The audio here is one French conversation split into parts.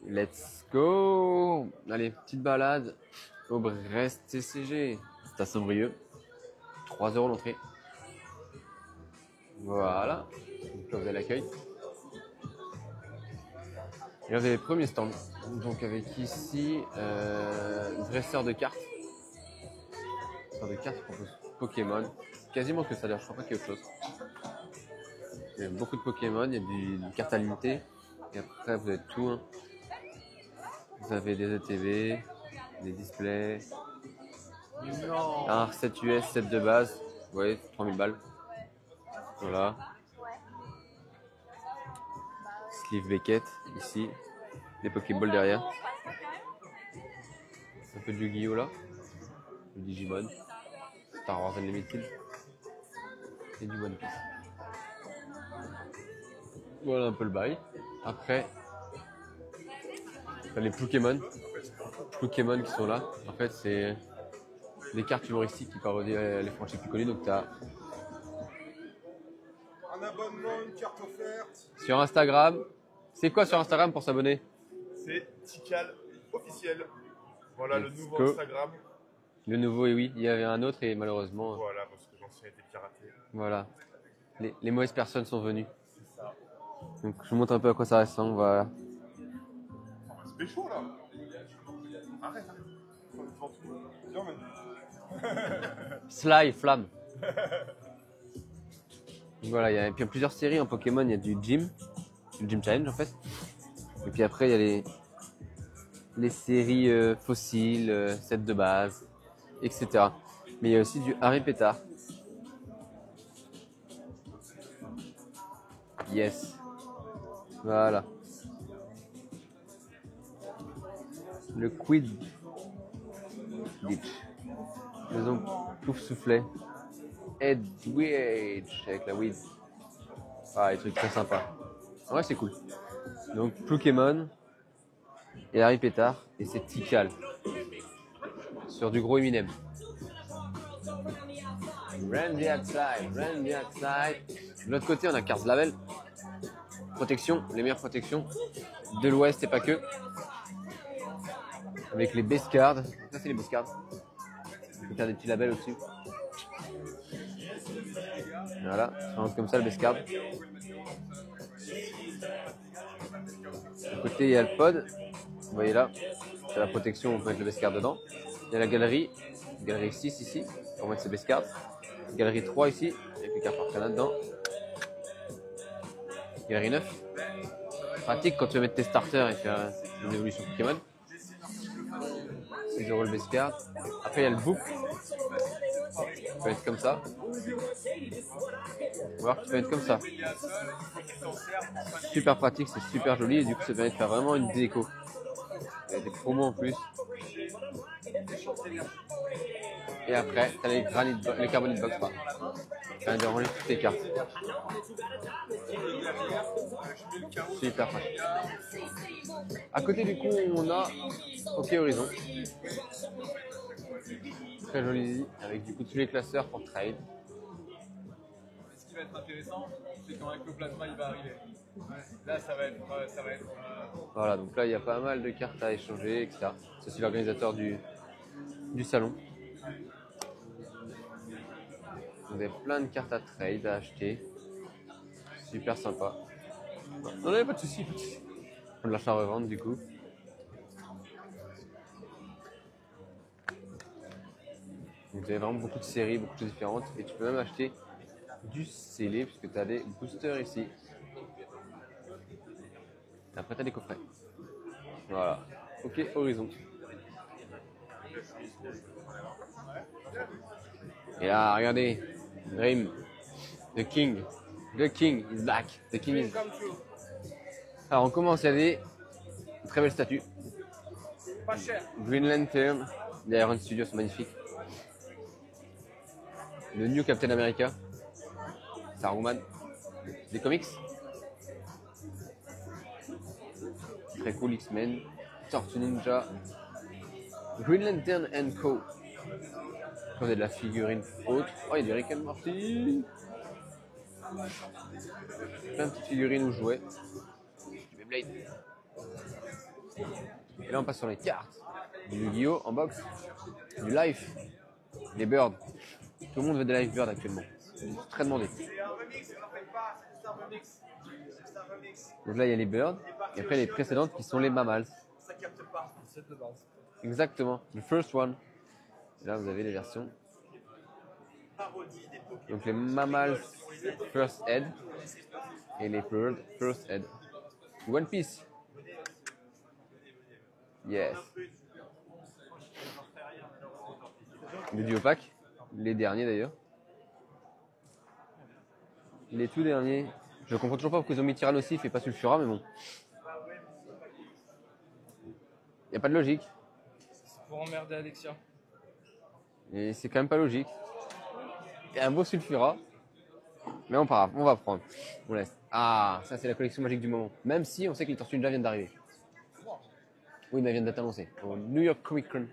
Let's go. Allez, petite balade au Brest TCG. C'est à Saint-Brieuc. 3 € l'entrée. Voilà. Donc là, vous avez l'accueil. Et là, vous avez les premiers stands. Donc avec ici, dresseur de cartes. Dresseur de cartes qui propose Pokémon. Quasiment que ça d'ailleurs, je crois pas qu'il y ait autre chose. Il y a beaucoup de Pokémon, il y a des cartes à limiter. Et après, vous avez tout. Hein. Vous avez des ETV, des displays. Un R7 US, 7 de base. Vous voyez, 3000 balles. Voilà. Sleeve Beckett, ici. Des Pokéballs derrière. Un peu de Yu-Gi-Oh là. Du Digimon. Star Wars Unlimited. Et du One Piece. Voilà un peu le bail. Après, t'as les Pokémon. Pokémon qui sont là. En fait, c'est des cartes humoristiques qui parodient les franchises plus connues. Donc, t'as un abonnement, une carte offerte. sur Instagram. C'est quoi sur Instagram pour s'abonner? C'est Tikal officiel. Voilà le nouveau Instagram. Le nouveau, et oui, il y avait un autre et malheureusement. Voilà, parce que l'ancien était piraté. Voilà. Les mauvaises personnes sont venues. C'est ça. Donc, je vous montre un peu à quoi ça ressemble. Voilà. C'est pécho là. Arrête. Viens, Sly, Flamme. Voilà, il y a plusieurs séries en Pokémon. Il y a du Gym Challenge en fait. Et puis après, il y a les séries fossiles, sets de base, etc. Mais il y a aussi du Harry Pétard. Yes. Voilà. Le Quid Ditch. Maison Pouf Soufflet. Edwidge avec la weed. Ah, des trucs très sympas. Ouais, c'est cool. Donc, Pokémon et Harry Pétard. Et c'est Tikal. Sur du gros Eminem. Randy outside, Randy outside. De l'autre côté, on a Cars Label. Protection, les meilleures protections de l'Ouest et pas que. Avec les base cards. Ça, c'est les base cards. On peut faire des petits labels au-dessus. Voilà, ça rentre comme ça le base card. À côté, il y a le pod. Vous voyez là, c'est la protection, on peut mettre le base card dedans. Il y a la galerie 6 ici, pour mettre ses base cards. Galerie 3 ici, avec les cartes Arcana dedans. Galerie 9. Pratique quand tu veux mettre tes starters et faire une évolution Pokémon. 6 € le base card. Après, il y a le book. Tu peux mettre comme ça. Voir, tu peux mettre comme ça. Super pratique, c'est super joli et du coup ça permet de faire vraiment une déco. Il y a des promos en plus. Et après, tu as les Carbonite Box. Ça permet de ranger toutes tes cartes. Super pratique. À côté du coup, on a OK Horizon. Très joli avec du coup tous les classeurs pour trade. Ce qui va être intéressant, c'est quand Ectoplasma il va arriver. Là, ça va être. Voilà, donc là il y a pas mal de cartes à échanger, etc. C'est aussi l'organisateur du salon. Vous avez plein de cartes à trade, à acheter. Super sympa. Non, pas de soucis. On de l'achat-revente du coup. Donc, vous avez vraiment beaucoup de séries, beaucoup de choses différentes. Et tu peux même acheter du scellé, puisque tu as des boosters ici. Et après, tu as des coffrets. Voilà. OK Horizon. Et là, regardez. Dream. The King. The King is back. The King is... Alors, on commence, il y a des très belles statues. Pas cher. Green Lantern. Les Iron Studios sont magnifiques. Le New Captain America. Saruman. Des comics. Très cool, X-Men. Tortue Ninja. Green Lantern and Co. On a de la figurine autre. Oh, il y a du Rick and Morty. Plein de petites figurines ou jouets. Du Beyblade. Et là, on passe sur les cartes. Du Yu-Gi-Oh! En box. Du Life. Les Birds. Tout le monde veut des Life Birds actuellement. C'est très demandé. Donc là, il y a les Birds. Et après, les précédentes qui sont les Mammals. Exactement. Le first one. Et là, vous avez les versions. Donc les Mammals First Ed. Et les Birds First Ed. One Piece. Yes. Le duo pack. Les derniers d'ailleurs. Les tout derniers. Je comprends toujours pas pourquoi ils ont mis Tyrannosif et pas Sulfura, mais bon. Y a pas de logique. C'est pour emmerder Alexia. Et c'est quand même pas logique. Il y a un beau Sulfura. Mais on va prendre. On laisse. Ah, ça c'est la collection magique du moment. Même si on sait que les Tortues Ninja viennent d'arriver. Oui, mais elles viennent d'être annoncées. Au New York Comic Con.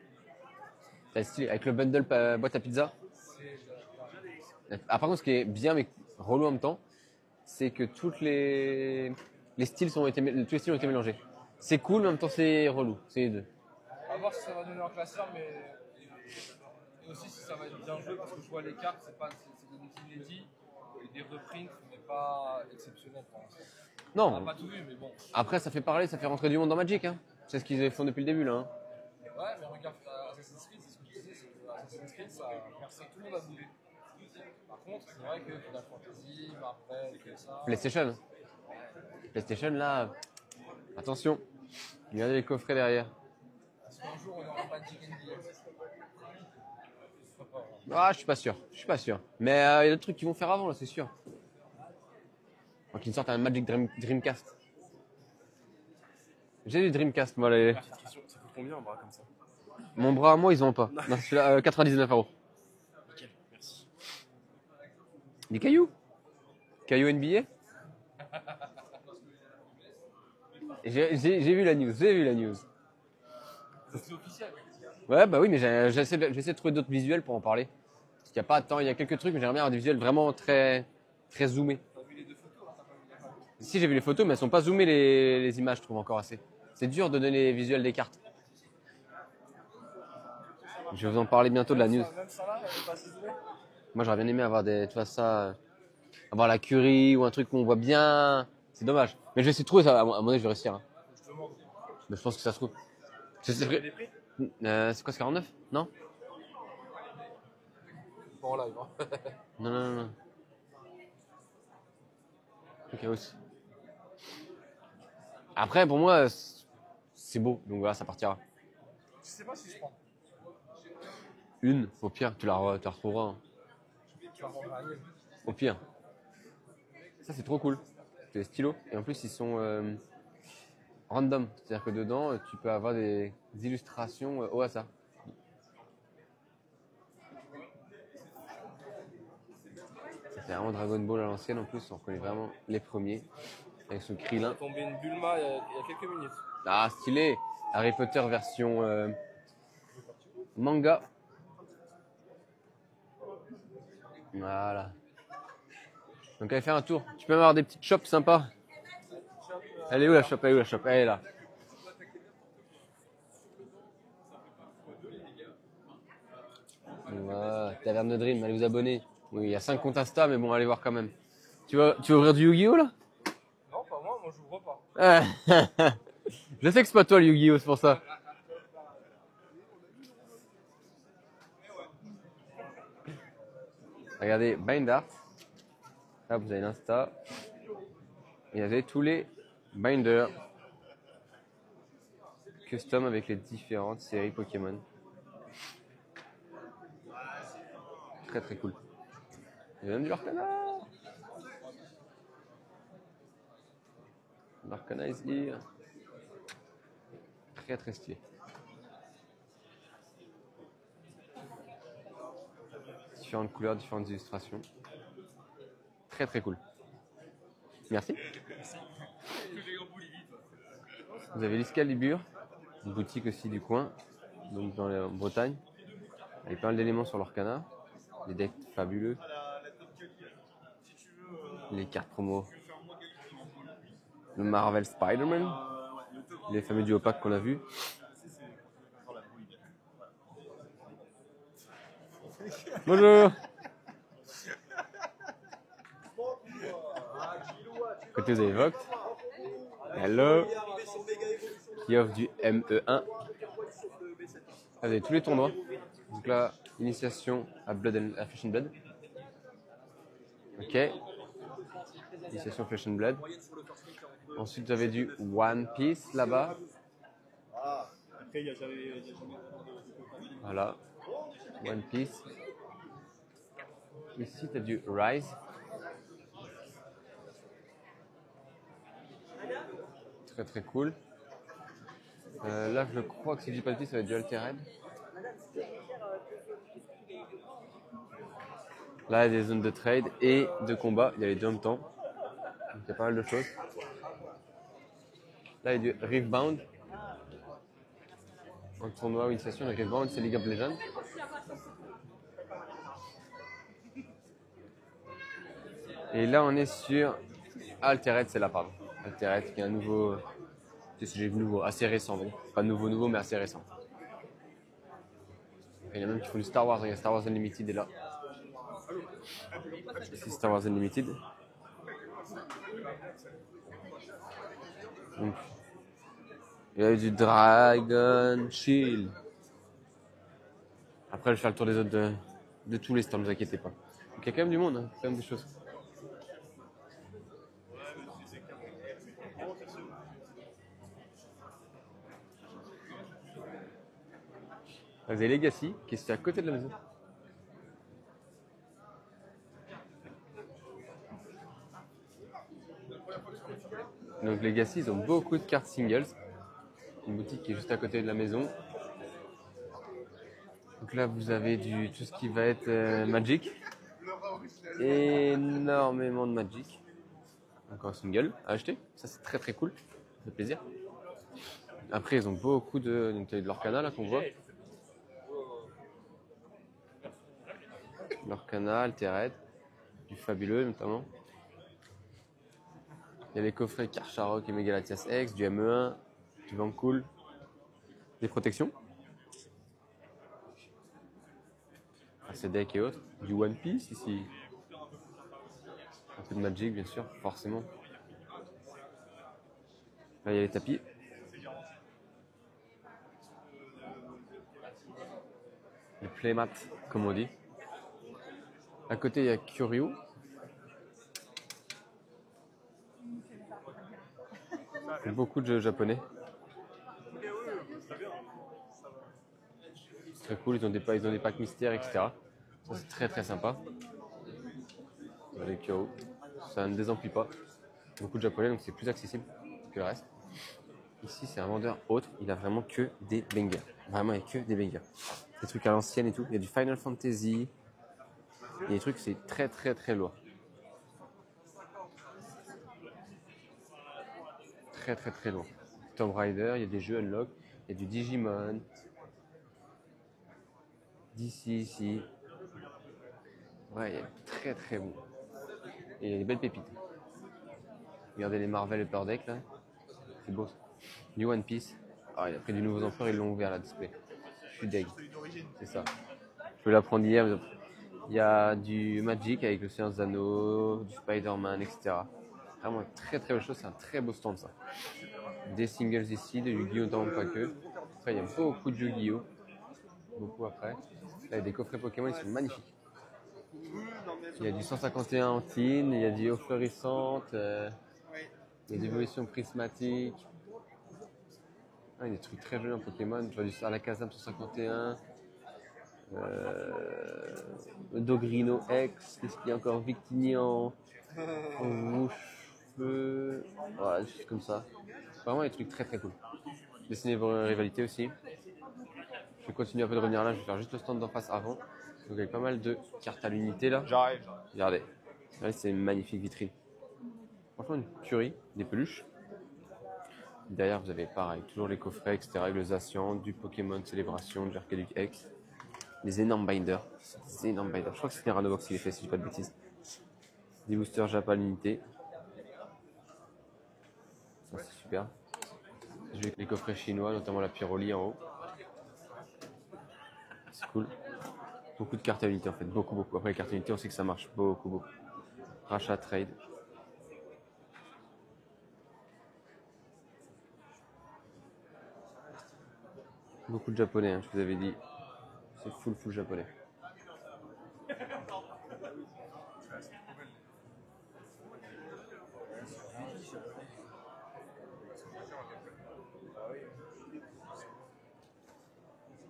C'est stylé. Avec le bundle boîte à pizza. Ah, par contre, ce qui est bien mais relou en même temps, c'est que tous les styles tous les styles ont été mélangés. C'est cool, mais en même temps c'est relou. C'est les deux. À voir si ça va donner un classeur, mais et aussi si ça va être bien joué parce que je vois les cartes, c'est des decks inédits et des reprints, mais pas exceptionnels pour l'instant. On Non. n'a pas tout vu, mais bon. Après, ça fait parler, ça fait rentrer du monde dans Magic. Hein. C'est ce qu'ils font depuis le début là. Hein. Ouais, mais regarde Assassin's Creed, c'est ce que je disais, c'est que Assassin's Creed, tout le monde a bougé. Par contre, c'est vrai que Final Fantasy, Marvel, tout ça. PlayStation. PlayStation là, attention. Regardez les coffrets derrière. Est-ce qu'un jour on aura Magic NBA? Ah, je suis pas sûr. Je suis pas sûr. Mais il y a d'autres trucs qui vont faire avant là, c'est sûr. Donc qu'ils sortent un Magic Dreamcast. J'ai du Dreamcast moi les. Petite question, ça coûte combien un bras comme ça? Mon bras à moi ils en ont pas. Non, celui-là 99 €. Nickel, merci. Des cailloux. Cailloux NBA. J'ai vu la news, C'est officiel. Ouais, bah oui, mais j'essaie de trouver d'autres visuels pour en parler. Parce qu'il y a pas tant, il y a quelques trucs, mais j'aimerais bien avoir des visuels vraiment très zoomés. T'as vu les deux photos, là, t'as pas vu les photos. Si j'ai vu les photos, mais elles sont pas zoomées les images, je trouve encore assez. C'est dur de donner les visuels des cartes. Je vais vous en parler bientôt de la news. Même ça là, elle est pas ciselée. Moi, j'aurais bien aimé avoir tu vois ça, avoir la Curie ou un truc où on voit bien. C'est dommage. Mais je vais essayer de trouver ça. À mon avis, je vais réussir. Hein. Je demande. Mais je pense que ça se trouve. C'est Vous avez vrai. des prix? C'est quoi, c'est 49? Non? Pas en live, hein. Non. Ok, aussi. Après, pour moi, c'est beau. Donc voilà, ça partira. Je sais pas si je prends. Une, au pire, tu la retrouveras. Hein. Tu vas prendre un Au pire. Ça, c'est trop cool. C'est des stylos. Et en plus, ils sont random. C'est-à-dire que dedans, tu peux avoir des illustrations au hasard. C'est vraiment Dragon Ball à l'ancienne. En plus, on reconnaît vraiment les premiers. Avec son Il Krillin. est tombé une Bulma il y a quelques minutes. Ah, stylé. Harry Potter version manga. Voilà. Donc allez faire un tour. Tu peux même avoir des petites shops sympas. Elle est où la shop? Elle est là. Voilà, Taverne de Dream, allez vous abonner. Oui, il y a 5 comptes Insta, mais bon, allez voir quand même. Tu vas ouvrir du Yu-Gi-Oh là? Non, pas moi j'ouvre pas. Je sais que c'est pas toi le Yu-Gi-Oh, c'est pour ça. Regardez, Bind Art. Là, vous avez l'Insta. Et vous avez tous les binders custom avec les différentes séries Pokémon. Très cool. Il y a même du Arcana. L'Arcana is here. Très stylé. Différentes couleurs, différentes illustrations. Très cool. Merci. Vous avez l'Excalibur, une boutique aussi du coin, donc en Bretagne. Avec pas mal d'éléments sur l'Arcana. Des decks fabuleux. Les cartes promo. Le Marvel Spider-Man. les fameux duo pack qu'on a vu. Bonjour. Côté vous avez Vogt. Hello. Qui offre du ME1. Là, vous avez tous les tournois. Donc là, initiation à Flesh and Blood. Ok. Initiation Flesh and Blood. Ensuite, vous avez du One Piece là-bas. Voilà. One Piece. Ici, tu as du Rise. Très très cool. Là, je crois que si je dis pas de bêtises, ça va être du Altered. Là, il y a des zones de trade et de combat. Il y a les deux en même temps. Donc, il y a pas mal de choses. Là, il y a du Riftbound. Un tournoi ou initiation de Riftbound, c'est League of Legends. Et là, on est sur Altered, c'est là, pardon. Altered, qui est un nouveau. C'est nouveau, assez récent. Donc. Pas nouveau, mais assez récent. Et il y en a même qui font du Star Wars. Il y a Star Wars Unlimited est là. C'est Star Wars Unlimited. Donc, il y a eu du Dragon Shield. Après, je vais faire le tour des autres de tous les stands, ne vous inquiétez pas. Donc, il y a quand même du monde, hein, quand même des choses. Vous avez Legacy, qui est à côté de la maison. Donc Legacy, ils ont beaucoup de cartes singles. Une boutique qui est juste à côté de la maison. Donc là, vous avez tout ce qui va être Magic. Énormément de Magic. Encore un single à acheter. Ça, c'est très très cool. Ça fait plaisir. Après, ils ont beaucoup donc, il y a de l'Orcana là qu'on voit. L'Orcana, Altered, du Fabuleux notamment. Il y a les coffrets Karcharok et Megalatias X, du ME1, du Vancool, des protections. Ces decks et autres. Du One Piece ici. Un peu de Magic bien sûr, forcément. Là il y a les tapis. Les playmats, comme on dit. À côté il y a Kuryu. Beaucoup de jeux japonais. C'est très cool, ils ont des packs mystères, etc. Ça c'est très très sympa. Avec Kyo, ça ne désemplit pas. Beaucoup de japonais, donc c'est plus accessible que le reste. Ici c'est un vendeur autre, il a vraiment que des bangers. Vraiment il n'y a que des bangers. Des trucs à l'ancienne et tout. Il y a du Final Fantasy. Il y a des trucs, c'est très très très lourd. Très très très lourd. Tomb Raider, il y a des jeux unlock, il y a du Digimon. D'ici, ici. Ouais, il y a très très bon. Et il y a des belles pépites. Regardez les Marvel Upper Deck là. C'est beau. Du One Piece. Ah, il a pris du nouveaux empereurs, ils l'ont ouvert la display. Je suis deg. C'est ça. Je peux l'apprendre hier. Il y a du Magic avec le Seigneur des Anneaux, du Spider-Man, etc. Vraiment une très très belle chose, c'est un très beau stand ça. Des singles ici, de Yu-Gi-Oh! Notamment pas que. Après il y a beaucoup de Yu-Gi-Oh! Beaucoup après. Là il y a des coffrets Pokémon, ils sont magnifiques. Il y a du 151 en tin, il y a du eau florissante, il y a des évolutions prismatiques. Ah, il y a des trucs très jolis en Pokémon, tu vois du Alakazam 151. Dogrino X, qu'est-ce qu'il y a encore? Victini en rouge-feu, voilà, des choses comme ça. Vraiment des trucs très très cool. Dessiner vos rivalités aussi. Je vais continuer un peu de revenir là, je vais faire juste le stand d'en face avant. Donc avec pas mal de cartes à l'unité là. J'arrive. Regardez, là c'est une magnifique vitrine. Franchement une tuerie, des peluches. Derrière vous avez pareil, toujours les coffrets, etc. Avec le Zacian, du Pokémon Célébration, du Arcadic X. Des énormes binders. Des énormes binders. Je crois que c'était Ranobox qui les fait, si je dis pas de bêtises. Des boosters Jap à l'unité. Ça c'est super. J'ai les coffrets chinois, notamment la Pyroli en haut. C'est cool. Beaucoup de cartes à unité en fait, beaucoup. Après les cartes à unité, on sait que ça marche beaucoup. Rachat, trade. Beaucoup de japonais, hein, je vous avais dit. C'est full japonais.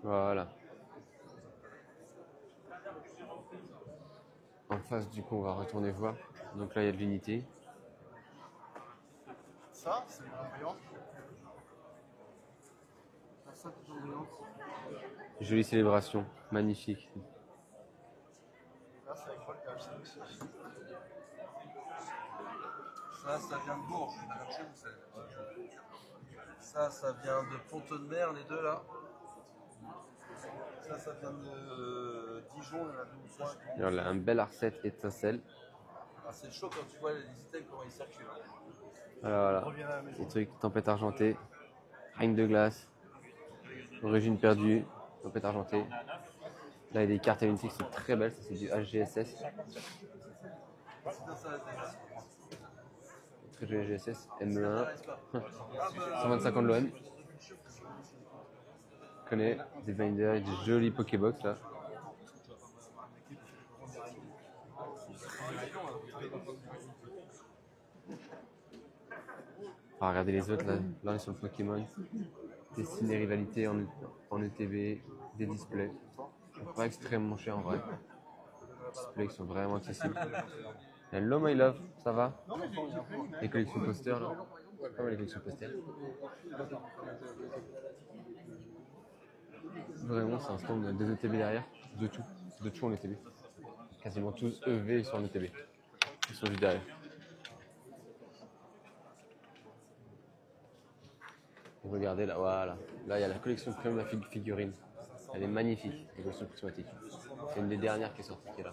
Voilà. En face, du coup, on va retourner voir. Donc là, il y a de l'unité. Ça, c'est brillant. Ça, toujours brillant. Jolie célébration, magnifique. Là, c'est avec Voltage. Ça vient de Bourges. Ça vient de Pont-de-Mer, les deux là. Ça vient de Dijon, il y en a deux ou trois. Alors là, un bel R7 étincelle. Ah, c'est chaud quand tu vois les items comment ils circulent. Voilà. Les trucs, tempête argentée, reine de glace, origine perdue, tempête argentée. Là, il y a des cartes à unité qui sont très belles, ça c'est du HGSS. Très joli HGSS, ME1, 125 ans de l'OM. Je connais des binders et des jolis Pokébox là. Ah, regardez les autres là, on est sur le Pokémon. Des signes des rivalités en ETB, des displays. Pas extrêmement cher en vrai. Les displays qui sont vraiment accessibles. Hello my love, ça va? Les collections posters là. Comment les collections posters? Vraiment, c'est un stand des ETB derrière. De tout en ETB. Quasiment tous EV sont en ETB. Ils sont juste derrière. Regardez là, voilà. Là, il y a la collection premium de la figurine. Elle est magnifique, la collection prismatique. C'est une des dernières qui est sortie qui est là.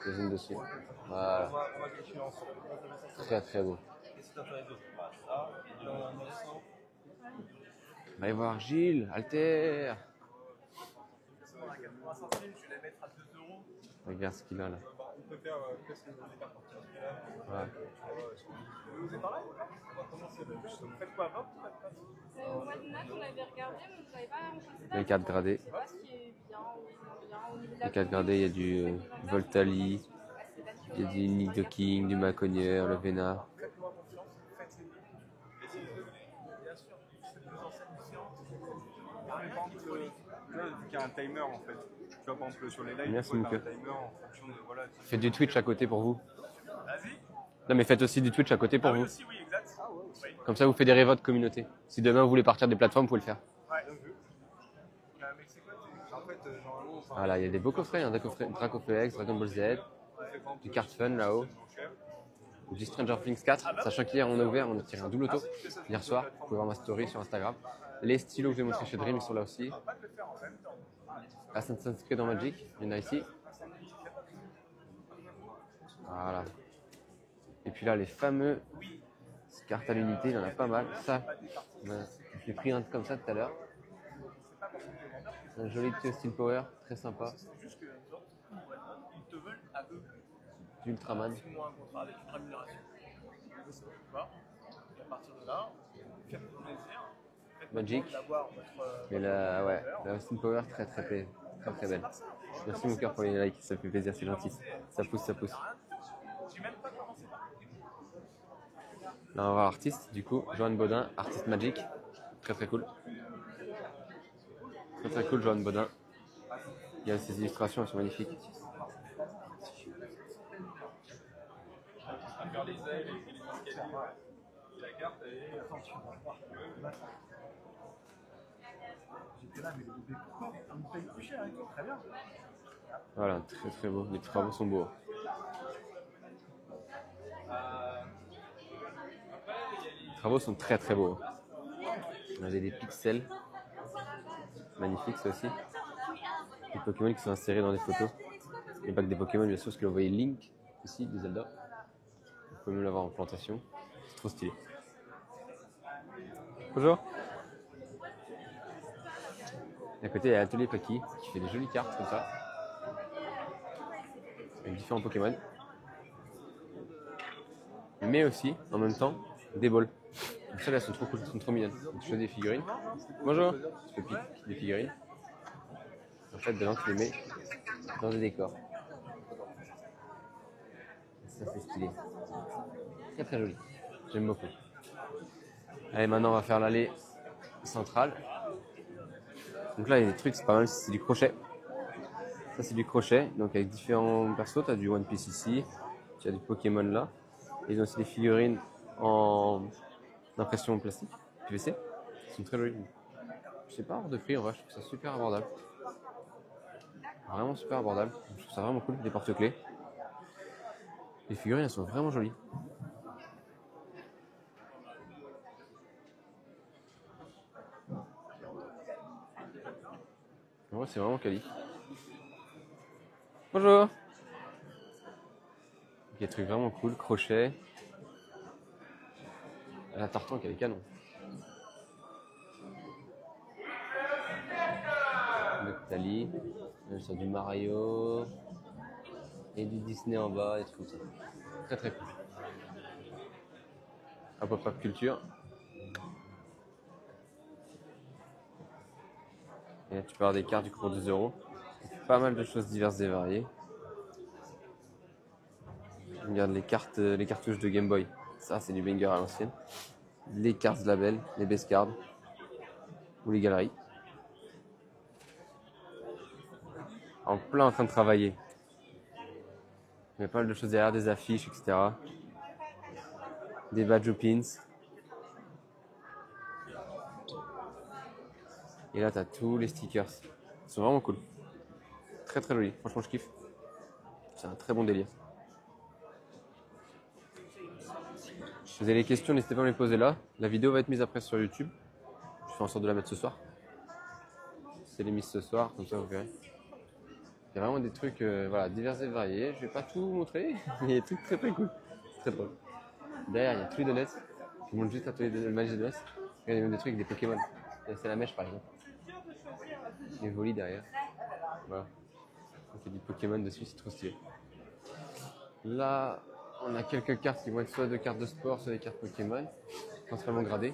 Je zoome dessus. Voilà. Très beau. Va y voir Gilles, Alter. Regarde ce qu'il a là. Voilà. Au mois de mars, on avait regardé, mais vous n'avez pas rencontré. Les cartes gradées. Je sais pas ce qui est bien ou bien au niveau de la Les cartes gradées, il y a du Voltali, il y a du Nidoking, du Maconière, le Vénard. Vu qu'il y a un timer en fait. Tu vois, par exemple, sur les lives, Merci, tu vois, Mouka. t'as un timer en fonction de. Voilà, Faites du Twitch à côté pour vous. Vas-y. Non mais faites aussi du Twitch à côté pour vous. Aussi, oui, exact. Oui. Comme ça vous fédérez votre communauté. Si demain vous voulez partir des plateformes, vous pouvez le faire. Ouais, donc, mais c'est quoi en fait, normalement, enfin, Voilà, il y a des beaux coffrets, hein, Dracofeu X, Dragon Ball Z, du Card Fun là-haut, du Stranger Things 4, sachant qu'hier on a ouvert, on a tiré un double auto, hier soir, vous pouvez voir ma story sur Instagram. Les stylos que j'ai montré chez Dream, ils sont là aussi. Assassin's Creed dans Magic, il y en a ici. Voilà. Et puis là, les fameux cartes à l'unité, il y en a pas mal. Ça, j'ai pris un comme ça tout à l'heure. Un joli petit Steel Power, très sympa. Du Ultraman. Magic. Mais là, ouais, la Austin Power très belle. Merci mon cœur pour les likes, ça fait plaisir, c'est gentil. Ça pousse. Là on va voir artiste, du coup, Johan Baudin, artiste Magic, très cool. Très cool Johan Baudin. Il y a ses illustrations, elles sont magnifiques. Voilà, très beau, les travaux sont beaux. Les travaux sont très beaux. On a des pixels, magnifiques ça aussi. Des Pokémon qui sont insérés dans des photos. Et pas que des Pokémon, bien sûr, parce que vous voyez Link ici, de Zelda. Vous pouvez même l'avoir en plantation, c'est trop stylé. Bonjour. Et à côté, il y a l'atelier Paki qui fait des jolies cartes comme ça. Avec différents Pokémon. Mais aussi, en même temps, des balls. Donc ça, là, elles sont trop cool, elles sont trop mignonnes. Tu choisis des figurines. Bonjour. Tu peux piquer des figurines. En fait, dedans, tu les mets dans des décors. Ça, c'est stylé. Très très joli. J'aime beaucoup. Allez, maintenant, on va faire l'allée centrale. Donc là, il y a des trucs, c'est pas mal, c'est du crochet. Ça, c'est du crochet, donc avec différents persos. Tu as du One Piece ici, tu as du Pokémon là. Et ils ont aussi des figurines en impression plastique, PVC. Ils sont très jolis. Je sais pas hors de prix, en vrai, je trouve ça super abordable. Vraiment super abordable. Je trouve ça vraiment cool, des porte-clés. Les figurines, elles sont vraiment jolies. En vrai, c'est vraiment quali. Bonjour. Il y a des trucs vraiment cool, crochet. La tartan qui a des canons. Noctali. Sur du Mario. Et du Disney en bas, des trucs comme ça. Très très cool. Un pop-up culture. Et là, tu peux avoir des cartes du coup pour 2 €. Pas mal de choses diverses et variées. Regarde les cartes, les cartouches de Game Boy. Ça, c'est du banger à l'ancienne. Les cartes label, les base cards. Ou les galeries. En plein en train de travailler. Il y a pas mal de choses derrière, des affiches, etc. Des badge pins. Et là, tu as tous les stickers. Ils sont vraiment cool. Très très jolis. Franchement, je kiffe. C'est un très bon délire. Si vous avez des questions, n'hésitez pas à me les poser là. La vidéo va être mise après sur YouTube. Je fais en sorte de la mettre ce soir. C'est les mises ce soir, comme ça vous verrez. Il y a vraiment des trucs voilà, divers et variés. Je vais pas tout montrer, mais il y a des trucs très très cool. C'est très drôle. Derrière, il y a tous les donuts. Je vous montre juste le Magic Donuts. Il y a même des trucs avec des Pokémon. C'est la mèche par exemple. Les volis derrière. Voilà. Donc, il y a du Pokémon dessus, c'est trop stylé. Là, on a quelques cartes qui vont être soit des cartes de sport, soit des cartes Pokémon. Principalement gradées.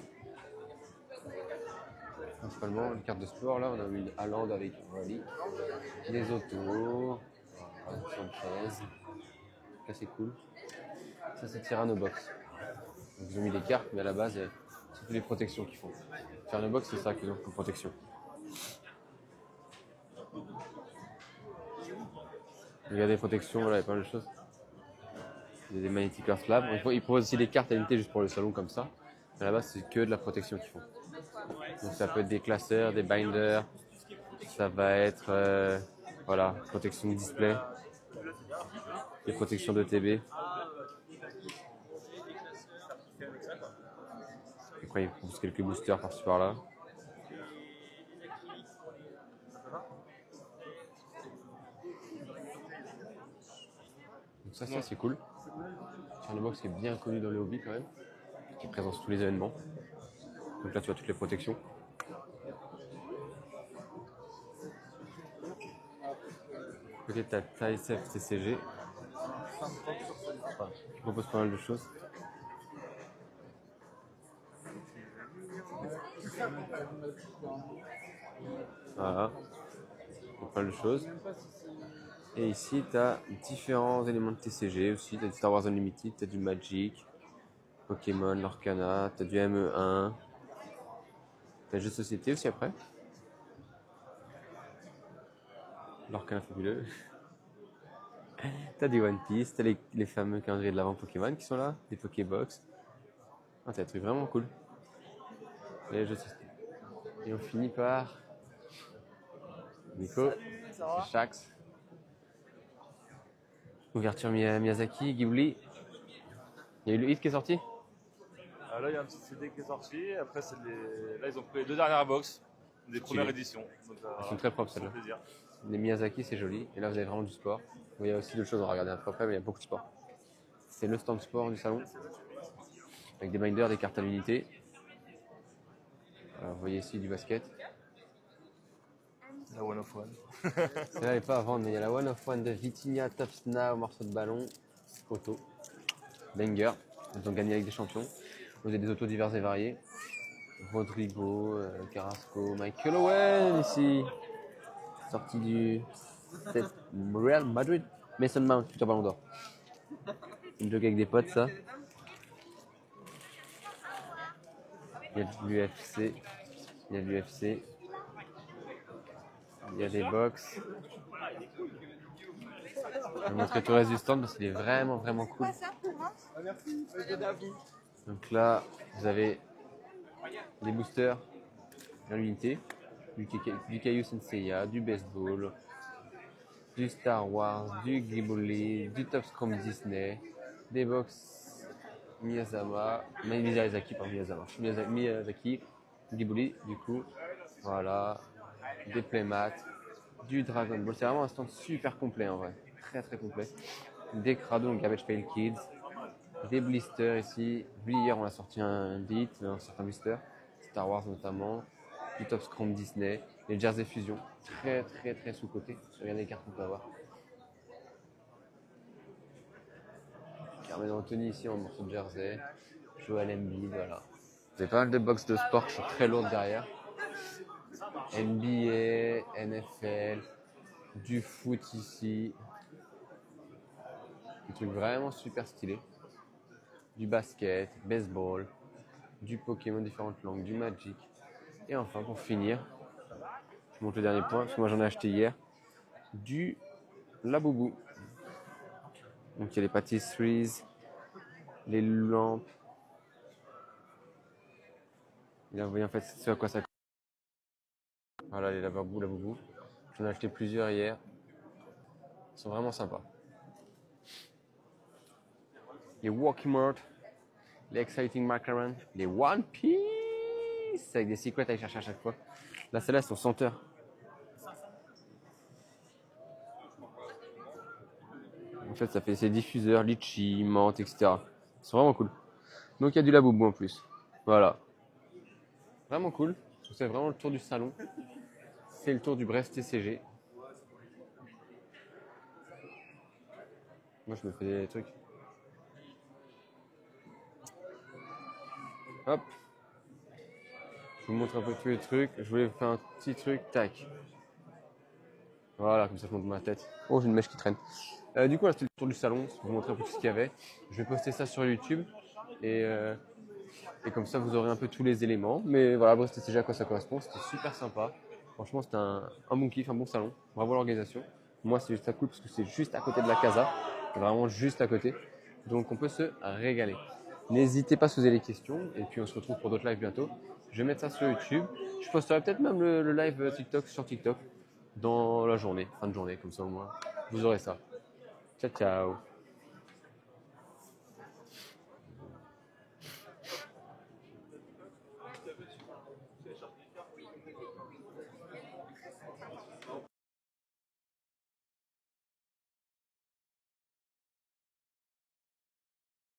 Principalement les cartes de sport, là, on a eu Haaland avec Wally. Les autos. Voilà, Sanchez. Là, c'est cool. Ça, c'est Tyrannobox. Donc, ils ont mis des cartes, mais à la base, c'est toutes les protections qu'ils font. Tyrannobox, c'est ça qu'ils ont comme protection. Regardez les protections, voilà, il y a pas mal de choses. Il y a des Magnetic Earth Lab. Ils proposent aussi des cartes à l'unité juste pour le salon comme ça. Mais à la base, c'est que de la protection qu'ils font. Donc ça peut être des classeurs, des binders. Ça va être voilà, protection de display. Des protections de TB. Après, ils proposent quelques boosters par-ci par-là. Donc ça c'est cool. Tyrannobox qui est bien connu dans le hobby quand même. Qui est présent sur tous les événements. Donc là tu as toutes les protections. Côté tu as TSF TCG. Qui propose pas mal de choses. Voilà. Donc, pas mal de choses. Et ici, tu as différents éléments de TCG aussi. Tu as du Star Wars Unlimited, tu as du Magic, Pokémon, l'Orcana, tu as du ME1. Tu as le jeu de société aussi après. L'Orcana fabuleux. Tu as du One Piece, tu as les fameux calendriers de l'avant Pokémon qui sont là, des Pokébox. Ah, tu as des trucs vraiment cool. Et les jeux de société. Et on finit par Nico, Shax. Ouverture Miyazaki, Ghibli. Il y a eu le hit qui est sorti. Là, il y a un petit CD qui est sorti. Après, là, ils ont pris les 2 dernières box des premières éditions. Donc, elles sont très propres celles-là. Les Miyazaki, c'est joli. Et là, vous avez vraiment du sport. Il y a aussi d'autres choses à regarder un peu après, mais il y a beaucoup de sport. C'est le stand sport du salon. Avec des binders, des cartes à l'unité. Alors, vous voyez ici du basket. La one of one. Celle-là elle n'est pas à vendre, mais il y a la One of One de Vitinha, Topsna, morceau de ballon, auto, banger. Ils ont gagné avec des champions. Vous avez des autos divers et variés. Rodrigo, Carrasco, Michael Owen ici. Sorti du Real Madrid. Mason Mount, futur ballon d'or. Une joke avec des potes, ça. Il y a de l'UFC. Il y a de l'UFC. Il y a des box. Je vais montrer tout le reste du stand parce qu'il est vraiment cool. Donc là, vous avez des boosters à l'unité, du Caillou Senseiya, du baseball, du Star Wars, du Ghibli, du Top Scrum Disney, des box Miyazaki, Ghibli du coup, voilà, des playmats, du Dragon Ball. C'est vraiment un stand super complet en vrai, très complet. Des Crado, donc Garbage Pail Kids, des blisters ici. Hier on a sorti un beat, un certain blister, Star Wars notamment, du Top Scrum Disney, les Jersey Fusion, très sous-côté. Regardez les cartes qu'on peut avoir. Carmelo Anthony ici en morceau de Jersey, Joel Embiid, voilà. Vous avez pas mal de box de sport qui sont très lourdes derrière. NBA, NFL, du foot ici. Des trucs vraiment super stylés. Du basket, baseball, du Pokémon différentes langues, du Magic. Et enfin, pour finir, je vous montre le dernier point, parce que moi j'en ai acheté hier, du Labubu. Donc il y a les pâtisseries, les lampes. Et là, vous voyez en fait ce à quoi ça. Voilà les Labubu. J'en ai acheté plusieurs hier. Ils sont vraiment sympas. Les Walking Mart, les Exciting Macaron, les One Piece avec des secrets à aller chercher à chaque fois. Là, celles-là sont senteurs. En fait, ça fait ces diffuseurs, litchi, menthe, etc. Ils sont vraiment cool. Donc, il y a du Labubu en plus. Voilà. Vraiment cool. C'est vraiment le tour du salon. C'est le tour du Brest TCG. Moi, je me fais des trucs. Hop. Je vous montre un peu tous les trucs. Je voulais vous faire un petit truc. Tac. Voilà, comme ça je monte ma tête. Oh, j'ai une mèche qui traîne. Du coup, là, c'était le tour du salon. Je vais vous montrer un peu tout ce qu'il y avait. Je vais poster ça sur YouTube. Et comme ça, vous aurez un peu tous les éléments. Mais voilà, Brest TCG à quoi ça correspond. C'était super sympa. Franchement, c'était un bon kiff, un bon salon. Bravo à l'organisation. Moi, c'est juste cool parce que c'est juste à côté de la casa. Vraiment juste à côté. Donc, on peut se régaler. N'hésitez pas à se poser les questions. Et puis, on se retrouve pour d'autres lives bientôt. Je vais mettre ça sur YouTube. Je posterai peut-être même le live TikTok sur TikTok dans la journée, fin de journée. Comme ça, au moins, vous aurez ça. Ciao, ciao.